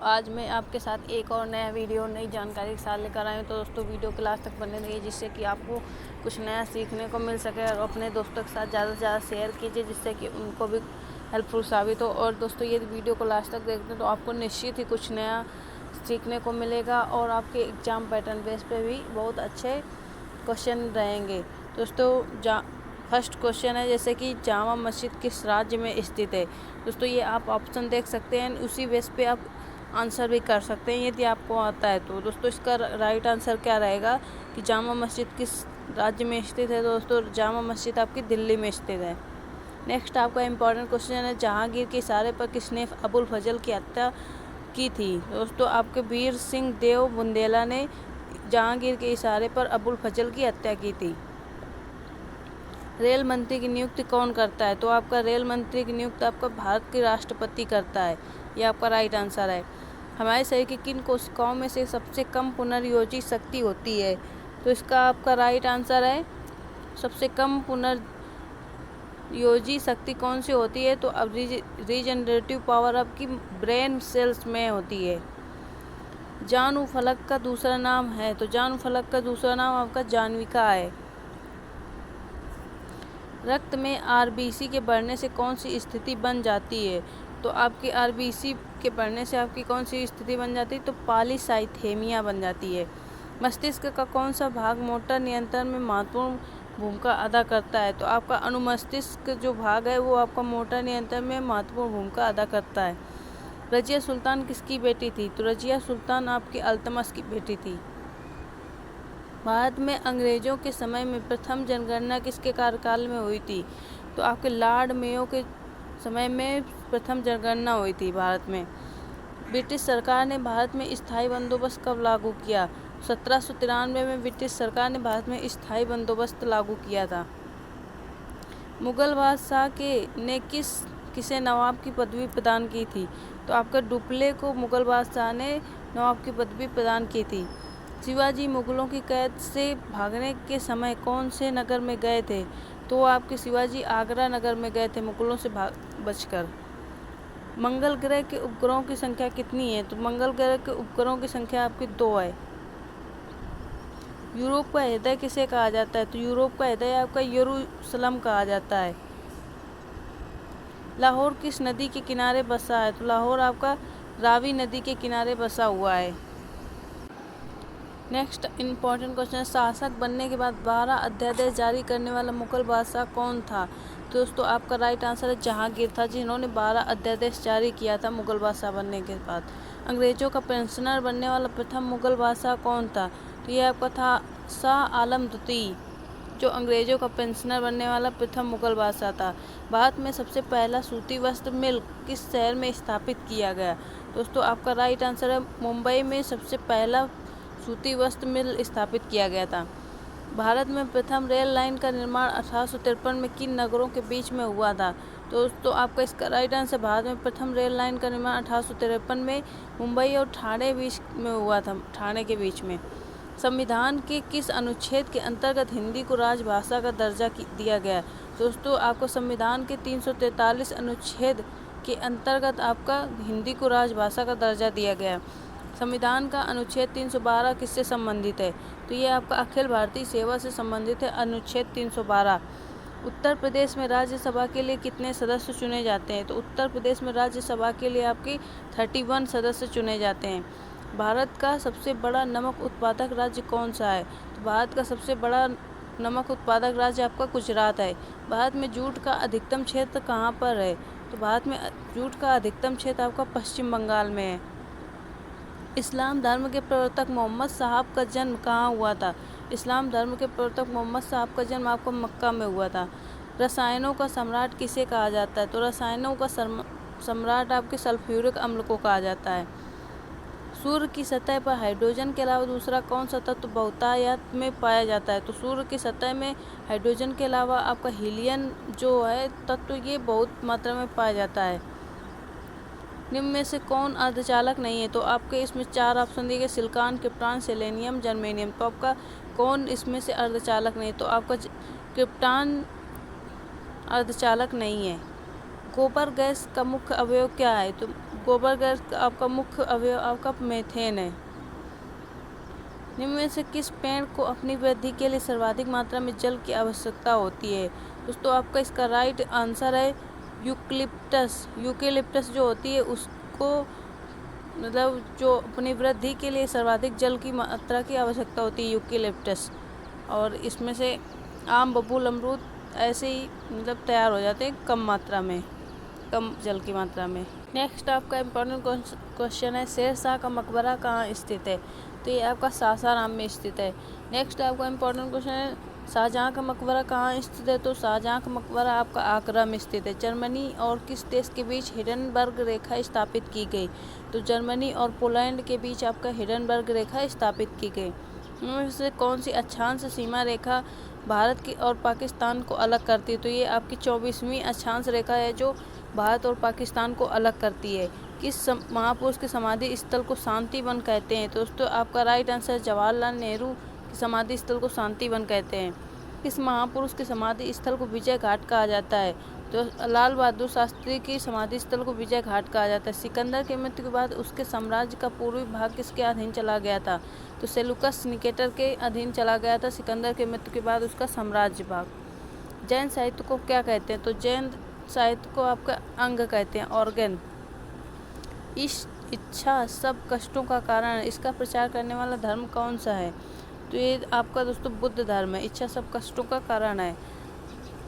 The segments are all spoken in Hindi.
आज मैं आपके साथ एक और नया वीडियो नई जानकारी के साथ लेकर आई हूँ। तो दोस्तों वीडियो को लास्ट तक बनने देंगे जिससे कि आपको कुछ नया सीखने को मिल सके और अपने दोस्तों के साथ ज़्यादा से ज़्यादा शेयर कीजिए जिससे कि उनको भी हेल्पफुल साबित हो। और दोस्तों ये वीडियो को लास्ट तक देखते हैं तो आपको निश्चित ही कुछ नया सीखने को मिलेगा और आपके एग्ज़ाम पैटर्न बेस पे भी बहुत अच्छे क्वेश्चन रहेंगे। दोस्तों फर्स्ट क्वेश्चन है जैसे कि जामा मस्जिद किस राज्य में स्थित है। दोस्तों ये आप ऑप्शन देख सकते हैं, उसी बेस पे आप आंसर भी कर सकते हैं यदि आपको आता है तो। दोस्तों इसका राइट आंसर क्या रहेगा कि जामा मस्जिद किस राज्य में स्थित है। दोस्तों जामा मस्जिद आपकी दिल्ली में स्थित है। नेक्स्ट आपका इम्पॉर्टेंट क्वेश्चन है जहांगीर के इशारे पर किसने अबुल फजल की हत्या की थी। दोस्तों आपके वीर सिंह देव बुंदेला ने जहांगीर के इशारे पर अबुल फजल की हत्या की थी। रेल मंत्री की नियुक्ति कौन करता है। तो आपका रेल मंत्री की नियुक्ति आपका भारत के राष्ट्रपति करता है, ये आपका राइट आंसर है। हमारे शरीर की किन कोशिकाओं में से सबसे कम पुनर्योजी शक्ति होती है। तो इसका आपका राइट आंसर है सबसे कम पुनर्योजी शक्ति कौन सी होती है। तो अब रीजनरेटिव पावर आपकी ब्रेन सेल्स में होती है। जानू फलक का दूसरा नाम है। तो जानू फलक का दूसरा नाम आपका जाह्नविका है। रक्त में आरबीसी के बढ़ने से कौन सी स्थिति बन जाती है। तो आपकी आरबीसी के बढ़ने से आपकी कौन सी स्थिति बन जाती है। तो पॉलीसाइथेमिया बन जाती है। मस्तिष्क का कौन सा भाग मोटर नियंत्रण में महत्वपूर्ण भूमिका अदा करता है। तो आपका अनुमस्तिष्क जो भाग है वो आपका मोटर नियंत्रण में महत्वपूर्ण भूमिका अदा करता है। रजिया सुल्तान किसकी बेटी थी। तो रजिया सुल्तान आपकी अल्तमश की बेटी थी। भारत में अंग्रेजों के समय में प्रथम जनगणना किसके कार्यकाल में हुई थी। तो आपके लॉर्ड मेयो के समय में प्रथम जनगणना हुई थी भारत में। ब्रिटिश सरकार ने भारत में स्थायी बंदोबस्त कब लागू किया। 1793 में ब्रिटिश सरकार ने भारत में स्थायी बंदोबस्त लागू किया था। मुगल बादशाह ने किसे नवाब की पदवी प्रदान की थी। तो आपका डुप्ले को मुगल बादशाह ने नवाब की पदवी प्रदान की थी। शिवाजी मुगलों की कैद से भागने के समय कौन से नगर में गए थे। तो आपके शिवाजी आगरा नगर में गए थे मुगलों से बचकर। मंगल ग्रह के उपग्रहों की संख्या कितनी है। तो मंगल ग्रह के उपग्रहों की संख्या आपकी 2 है। यूरोप का हृदय किसे कहा जाता है। तो यूरोप का हृदय आपका यरूशलेम कहा जाता है। लाहौर किस नदी के किनारे बसा है। तो लाहौर आपका रावी नदी के किनारे बसा हुआ है। नेक्स्ट इम्पॉर्टेंट क्वेश्चन है शासक बनने के बाद 12 अध्यादेश जारी करने वाला मुगल बादशाह कौन था। तो दोस्तों आपका राइट आंसर है जहांगीर था, जिन्होंने 12 अध्यादेश जारी किया था मुगल बादशाह बनने के बाद। अंग्रेजों का पेंशनर बनने वाला प्रथम मुगल बादशाह कौन था। तो ये आपका था शाह आलम द्वितीय, जो अंग्रेजों का पेंशनर बनने वाला प्रथम मुगल बादशाह था। भारत में सबसे पहला सूती वस्त्र मिल किस शहर में स्थापित किया गया। दोस्तों आपका राइट आंसर है मुंबई में सबसे पहला सूती वस्त्र मिल स्थापित किया गया था। भारत में प्रथम रेल लाइन का निर्माण 1853 में किन नगरों के बीच में हुआ था। तो दोस्तों आपका इसका राइट आंसर भारत में प्रथम रेल लाइन का निर्माण 1853 में मुंबई और ठाणे बीच में हुआ था, ठाणे के बीच में। संविधान के किस अनुच्छेद के अंतर्गत हिंदी को राजभाषा का दर्जा दिया गया। दोस्तों आपको संविधान के 343 अनुच्छेद के अंतर्गत आपका हिंदी को राजभाषा का दर्जा दिया गया। संविधान का अनुच्छेद 312 किससे संबंधित है। तो ये आपका अखिल भारतीय सेवा से संबंधित है, अनुच्छेद 312। उत्तर प्रदेश में राज्यसभा के लिए कितने सदस्य चुने जाते हैं। तो उत्तर प्रदेश में राज्यसभा के लिए आपके 31 सदस्य चुने जाते हैं। भारत का सबसे बड़ा नमक उत्पादक राज्य कौन सा है। तो भारत का सबसे बड़ा नमक उत्पादक राज्य आपका गुजरात है। भारत में जूट का अधिकतम क्षेत्र कहाँ पर है। तो भारत में जूट का अधिकतम क्षेत्र आपका पश्चिम बंगाल में है। इस्लाम धर्म के प्रवर्तक मोहम्मद साहब का जन्म कहाँ हुआ था। इस्लाम धर्म के प्रवर्तक मोहम्मद साहब का जन्म आपको मक्का में हुआ था। रसायनों का सम्राट किसे कहा जाता है। तो रसायनों का सम्राट आपके सल्फ्यूरिक अम्ल को कहा जाता है। सूर्य की सतह पर हाइड्रोजन के अलावा दूसरा कौन सा तत्व बहुतायत में पाया जाता है। तो सूर्य की सतह में हाइड्रोजन के अलावा आपका हीलियम जो है तत्व ये बहुत मात्रा में पाया जाता है। निम्न में से कौन अर्धचालक नहीं है। तो आपके इसमें 4 ऑप्शन दिए गए सिलिकॉन, क्रिप्टॉन, सेलेनियम, जर्मेनियम। तो आपका कौन इसमें से अर्धचालक नहीं। तो आपका क्रिप्टॉन अर्धचालक नहीं है। गोबर गैस का मुख्य अवयव क्या है। तो गोबर गैस का आपका मुख्य अवयव आपका मीथेन है। निम्न में से किस पेड़ को अपनी वृद्धि के लिए सर्वाधिक मात्रा में जल की आवश्यकता होती है? दोस्तों आपका इसका राइट आंसर है यूकेलिप्टस। यूकेलिप्टस जो होती है उसको मतलब जो अपनी वृद्धि के लिए सर्वाधिक जल की मात्रा की आवश्यकता होती है यूकेलिप्टस। और इसमें से आम, बबूल, अमरूद ऐसे ही मतलब तैयार हो जाते हैं कम मात्रा में, कम जल की मात्रा में। नेक्स्ट आपका इम्पोर्टेंट क्वेश्चन है शेरशाह का मकबरा कहाँ स्थित है? तो ये आपका सासाराम में स्थित है। नेक्स्ट आपका इम्पोर्टेंट क्वेश्चन है शाहजहाँ का मकबरा कहाँ स्थित है? तो शाहजहाँ का मकबरा आपका आगरा में स्थित है। जर्मनी और किस देश के बीच हिडनबर्ग रेखा स्थापित की गई? तो जर्मनी और पोलैंड के बीच आपका हिडनबर्ग रेखा स्थापित की गई। इनमें से कौन सी अक्षांश सीमा रेखा भारत की और पाकिस्तान को अलग करती है? तो ये आपकी 24वीं अक्षांश रेखा है जो भारत और पाकिस्तान को अलग करती है। किस महापुरुष के समाधि स्थल को शांति वन कहते हैं? तो दोस्तों आपका राइट आंसर जवाहरलाल नेहरू की समाधि स्थल को शांति वन कहते हैं। किस महापुरुष के समाधि स्थल को विजय घाट कहा जाता है? तो लाल बहादुर शास्त्री की समाधि स्थल को विजय घाट कहा जाता है। सिकंदर के मृत्यु के बाद उसके साम्राज्य का पूर्वी भाग किसके अधीन चला गया था? तो सेलुकस निकेटर के अधीन चला गया था सिकंदर के मृत्यु के बाद उसका साम्राज्य भाग। जैन साहित्य को क्या कहते हैं? तो जैन साहित्य को आपका अंग कहते हैं, ऑर्गन। इच्छा सब कष्टों का कारण है, इसका प्रचार करने वाला धर्म कौन सा है? तो ये आपका दोस्तों बुद्ध धर्म है। इच्छा सब कष्टों का कारण है।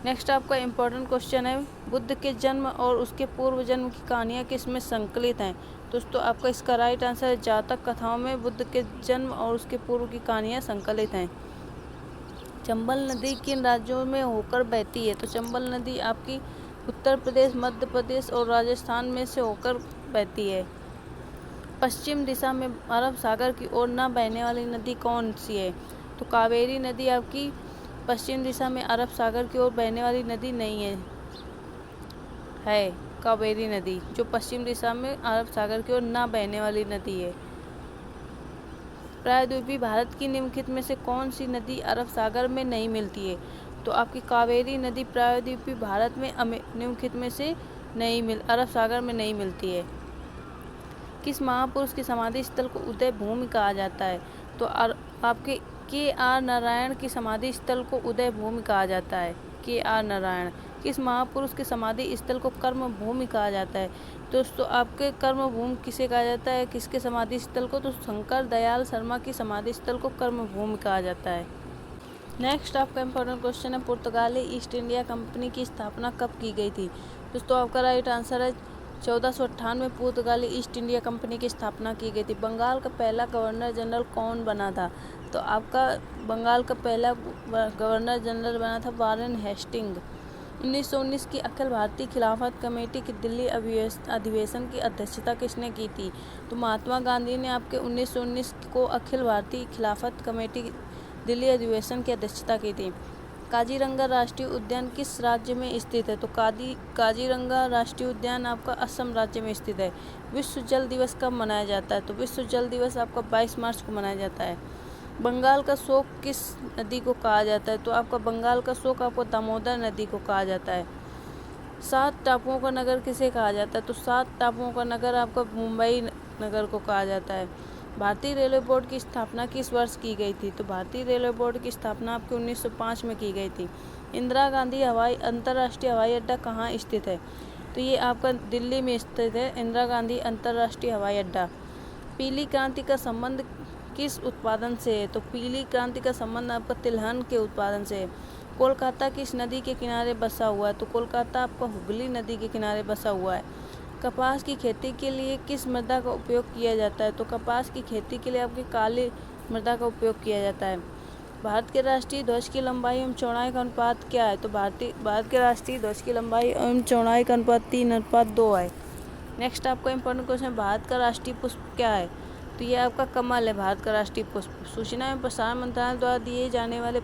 नेक्स्ट आपका इम्पोर्टेंट क्वेश्चन है बुद्ध के जन्म और उसके पूर्व जन्म की कहानियाँ किसमें संकलित हैं? दोस्तों आपका इसका राइट आंसर है जातक कथाओं में बुद्ध के जन्म और उसके पूर्व की कहानियाँ संकलित हैं। चंबल नदी किन राज्यों में होकर बहती है? तो चंबल नदी आपकी उत्तर प्रदेश, मध्य प्रदेश और राजस्थान में से होकर बहती है। पश्चिम दिशा में अरब सागर की ओर न बहने वाली नदी कौन सी है? तो कावेरी नदी आपकी पश्चिम दिशा में अरब सागर की ओर बहने वाली नदी नहीं है कावेरी नदी, जो पश्चिम दिशा में अरब सागर की ओर न बहने वाली नदी है। प्रायद्वीपीय भारत की निम्नलिखित में से कौन सी नदी अरब सागर में नहीं मिलती है? तो आपकी कावेरी नदी प्रायद्वीपीय भारत में निम्नलिखित में से अरब सागर में नहीं मिलती है। किस महापुरुष की समाधि स्थल को उदय भूमि कहा जाता है? तो आपके के.आर. नारायण की समाधि स्थल को उदय भूमि कहा जाता है। के.आर. नारायण। किस महापुरुष की समाधि स्थल को कर्म भूमि कहा जाता है? दोस्तों आपके कर्म भूमि किसे कहा जाता है? किसके समाधि स्थल को? तो शंकर दयाल शर्मा की समाधि स्थल को कर्म भूमि कहा जाता है। नेक्स्ट आपका इम्पोर्टेंट क्वेश्चन है पुर्तगाली ईस्ट इंडिया कंपनी की स्थापना कब की गई थी? दोस्तों आपका राइट आंसर है 1458 में पुर्तगाली ईस्ट इंडिया कंपनी की स्थापना की गई थी। बंगाल का पहला गवर्नर जनरल कौन बना था? तो आपका बंगाल का पहला गवर्नर जनरल बना था वारेन हेस्टिंग। 1919 की अखिल भारतीय खिलाफत कमेटी की दिल्ली अधिवेशन की अध्यक्षता किसने की थी? तो महात्मा गांधी ने आपके 1919 को अखिल भारतीय खिलाफत कमेटी की दिल्ली अधिवेशन की अध्यक्षता की थी। काजीरंगा राष्ट्रीय उद्यान किस राज्य में स्थित है? तो काजीरंगा राष्ट्रीय उद्यान आपका असम राज्य में स्थित है। विश्व जल दिवस कब मनाया जाता है? तो विश्व जल दिवस आपका 22 मार्च को मनाया जाता है। बंगाल का शोक किस नदी को कहा जाता है? तो आपका बंगाल का शोक आपको दामोदर नदी को कहा जाता है। 7 टापुओं का नगर किसे कहा जाता है? तो 7 टापुओं का नगर आपका मुंबई नगर को कहा जाता है। भारतीय रेलवे बोर्ड की स्थापना किस वर्ष की गई थी? तो भारतीय रेलवे बोर्ड की स्थापना आपके 1905 में की गई थी। इंदिरा गांधी अंतर्राष्ट्रीय हवाई अड्डा कहाँ स्थित है? तो ये आपका दिल्ली में स्थित है इंदिरा गांधी अंतर्राष्ट्रीय हवाई अड्डा। पीली क्रांति का संबंध किस उत्पादन से है? तो पीली क्रांति का संबंध आपका तिलहन के उत्पादन से है। कोलकाता किस नदी के किनारे बसा हुआ है? तो कोलकाता आपका हुगली नदी के किनारे बसा हुआ है। कपास की खेती के लिए किस मृदा का उपयोग किया जाता है? तो कपास की खेती के लिए आपकी काली मृदा का उपयोग किया जाता है। भारत के राष्ट्रीय ध्वज की लंबाई एवं चौड़ाई का अनुपात क्या है? तो भारत के राष्ट्रीय ध्वज की लंबाई एवं चौड़ाई का अनुपात 3:2 है। नेक्स्ट आपका इंपॉर्टेंट क्वेश्चन, भारत का राष्ट्रीय पुष्प क्या है? तो ये आपका कमल है भारत का राष्ट्रीय पुष्प। सूचना एवं प्रसारण मंत्रालय द्वारा दिए जाने वाले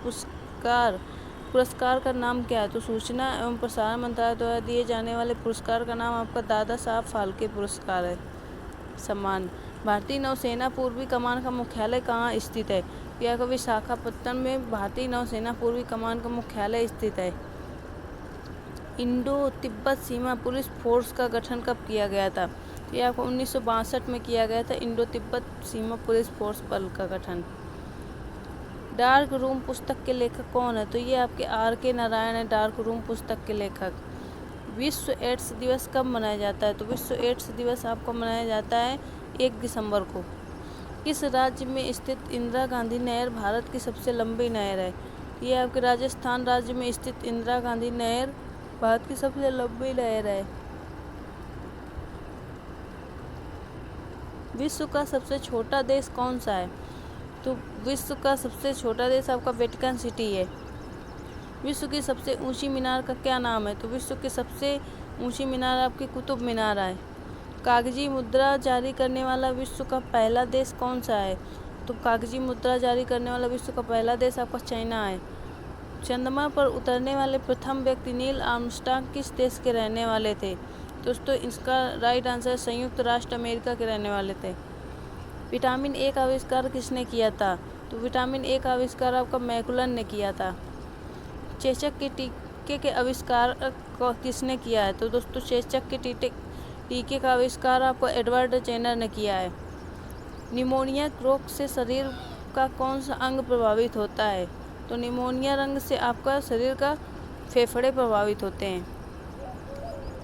पुरस्कार का नाम क्या है? तो सूचना एवं प्रसारण मंत्रालय द्वारा दिए जाने वाले पुरस्कार का नाम आपका दादा साहब फाल्के पुरस्कार है, सम्मान। भारतीय नौसेना पूर्वी कमान का मुख्यालय कहाँ स्थित है? यह विशाखापत्तनम में भारतीय नौसेना पूर्वी कमान का मुख्यालय स्थित है। इंडो तिब्बत सीमा पुलिस फोर्स का गठन कब किया गया था? ये आपको 1962 में किया गया था इंडो तिब्बत सीमा पुलिस फोर्स बल का गठन। डार्क रूम पुस्तक के लेखक कौन है? तो ये आपके R.K. नारायण है डार्क रूम पुस्तक के लेखक। विश्व एड्स दिवस कब मनाया जाता है? तो विश्व एड्स दिवस आपको मनाया जाता है 1 दिसंबर को। किस राज्य में स्थित इंदिरा गांधी नहर भारत की सबसे लंबी नहर है? ये आपके राजस्थान राज्य में स्थित इंदिरा गांधी नहर भारत की सबसे लंबी नहर है। विश्व का सबसे छोटा देश कौन सा है? तो विश्व का सबसे छोटा देश आपका वेटिकन सिटी है। विश्व की सबसे ऊंची मीनार का क्या नाम है? तो विश्व की सबसे ऊंची मीनार आपकी कुतुब मीनार है। कागजी मुद्रा जारी करने वाला विश्व का पहला देश कौन सा है? तो कागजी मुद्रा जारी करने वाला विश्व का पहला देश आपका चाइना है। चंद्रमा पर उतरने वाले प्रथम व्यक्ति नील आर्मस्ट्रांग किस देश के रहने वाले थे? दोस्तों इसका राइट आंसर संयुक्त राष्ट्र अमेरिका के रहने वाले थे। विटामिन ए का आविष्कार किसने किया था? तो विटामिन ए का आविष्कार आपका मैकुलन ने किया था। चेचक के टीके के आविष्कार किसने किया है? तो दोस्तों चेचक के टीके का आविष्कार आपको एडवर्ड जेनर ने किया है। निमोनिया रोग से शरीर का कौन सा अंग प्रभावित होता है? तो निमोनिया रोग से आपका शरीर का फेफड़े प्रभावित होते हैं।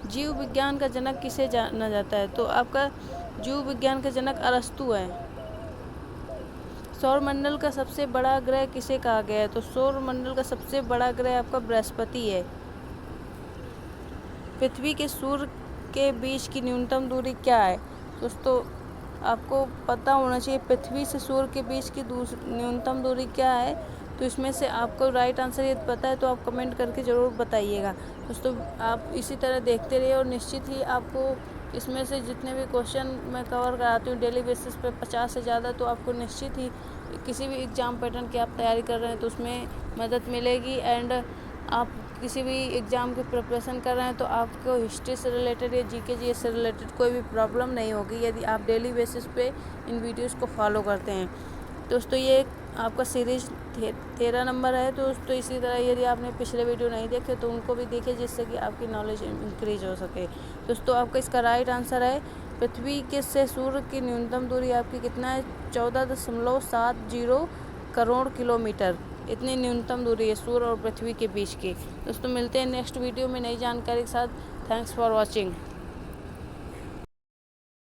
जीव विज्ञान का जनक किसे जाना जाता है? तो आपका जीव विज्ञान का जनक अरस्तु है। सौरमंडल का सबसे बड़ा ग्रह किसे कहा गया है? तो सौरमंडल का सबसे बड़ा ग्रह आपका बृहस्पति है। पृथ्वी के सूर्य के बीच की न्यूनतम दूरी क्या है? दोस्तों आपको पता होना चाहिए पृथ्वी से सूर्य के बीच की न्यूनतम दूरी क्या है। तो इसमें से आपको राइट आंसर यदि पता है तो आप कमेंट करके ज़रूर बताइएगा। दोस्तों आप इसी तरह देखते रहिए और निश्चित ही आपको इसमें से जितने भी क्वेश्चन मैं कवर कराती हूँ डेली बेसिस पे 50 से ज़्यादा, तो आपको निश्चित ही किसी भी एग्ज़ाम पैटर्न की आप तैयारी कर रहे हैं तो उसमें मदद मिलेगी। एंड आप किसी भी एग्ज़ाम की प्रिपरेशन कर रहे हैं तो आपको हिस्ट्री से रिलेटेड या जीके जीएस से रिलेटेड कोई भी प्रॉब्लम नहीं होगी यदि आप डेली बेसिस पे इन वीडियोस को फॉलो करते हैं। दोस्तों ये आपका सीरीज 13 नंबर है। तो दोस्तों इसी तरह यदि आपने पिछले वीडियो नहीं देखे तो उनको भी देखिए जिससे कि आपकी नॉलेज इंक्रीज हो सके। दोस्तों आपका इसका राइट आंसर है पृथ्वी के से सूर्य की न्यूनतम दूरी आपकी कितना है? 14.70 करोड़ किलोमीटर। इतनी न्यूनतम दूरी है सूर्य और पृथ्वी के बीच की। दोस्तों मिलते हैं नेक्स्ट वीडियो में नई जानकारी के साथ। Thanks for watching.